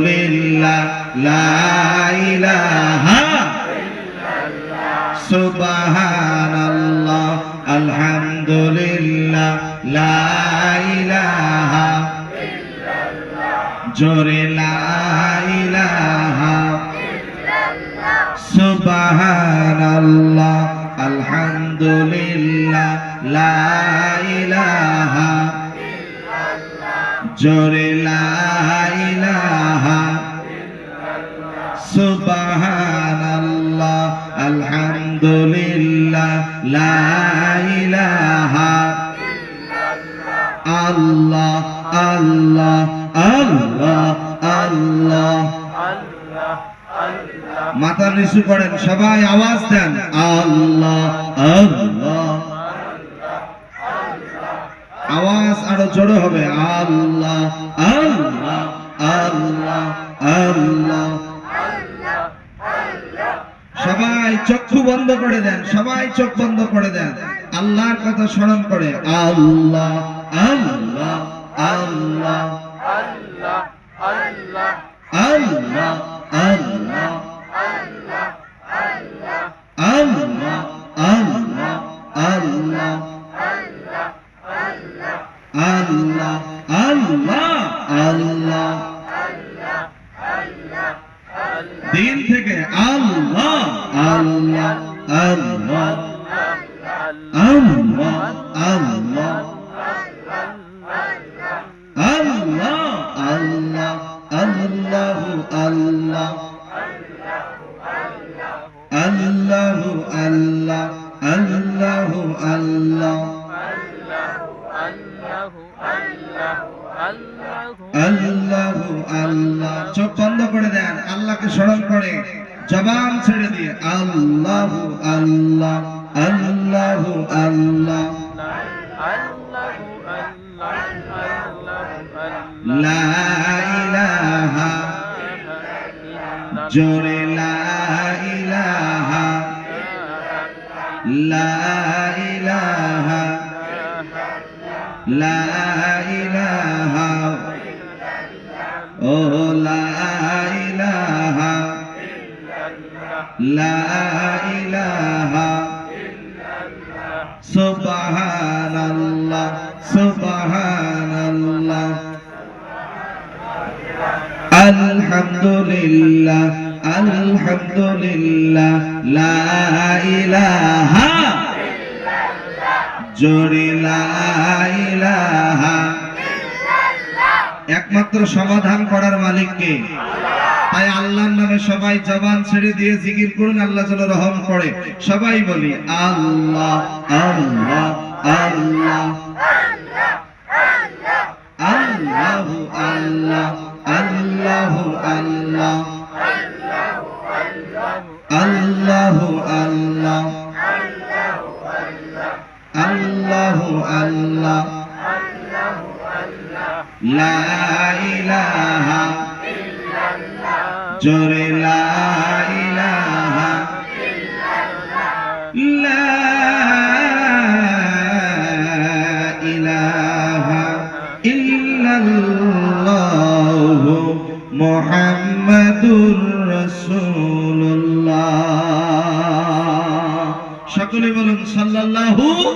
লিল্লাহ লা ইলাহা ইল্লাল্লাহ সুবহানাল্লাহ আলহামদুলিল্লাহ লা ইলাহা ইল্লাল্লাহ জোরে লা ইলাহা ইল্লাল্লাহ সুবহানাল্লাহ আলহামদুলিল্লাহ লা ইলাহা জোরে লা ইলাহা সুবহানাল্লাহ আলহামদুলিল্লাহ লা ইলাহা আল্লাহ আল্লাহ আল্লাহ আল্লাহ মাথা নিচু করেন সবাই আওয়াজ দেন আল্লাহ আল্লাহ আওয়াজ আরো জোরে হবে আল্লাহ আল্লাহ আল্লাহ আল্লাহ সবাই চক্ষু বন্ধ করে দেন সবাই চোখ বন্ধ করে দেন আল্লাহর কথা স্মরণ করে আল্লাহ আল্লাহ আল্লাহ আল্লাহ আল্লাহ আল্লাহ আল্লাহ আল্লাহ আল্লাহ আল্লাহ আল্লাহ আল্লাহ আল্লাহ দিল থেকে আল্লাহ আল্লাহ আল্লাহ আল্লাহ আল্লাহ আল্লাহ আল্লাহ আল্লাহ আল্লাহ আল্লাহ আল্লাহ আল্লাহ আল্লাহ আল্লাহ আল্লাহ চোখ বন্ধ করে দেন আল্লাহকে স্মরণ করে জবান ছেড়ে দিয়ে আল্লাহ আল্লাহ আল্লাহ আল্লাহ লা ইলাহা জোরে লা ইলাহা লা ইলাহা লা ইলাহা ও লা ইলাহা লা ইলাহা সুবহানাল্লাহ সুবহানাল্লাহ আলহামদুলিল্লাহ আলহামদুলিল্লাহ লা ইলাহা জোরে লা ইলাহা একমাত্র সমাধান করার মালিক কে তাই আল্লাহর নামে সবাই জবান ছেড়ে দিয়ে জিকির করুন আল্লাহ যেন রহম করে সবাই বলি আল্লাহ আল্লাহ আল্লাহ আল্লাহ আল্লাহ আল্লাহ আল্লাহ আল্লাহ আল্লাহ আল্লাহ আল্লাহ লা ইলাহা জোরে লা ইলাহা লা ইলাহা ইল্লাল্লাহু মুহাম্মাদুর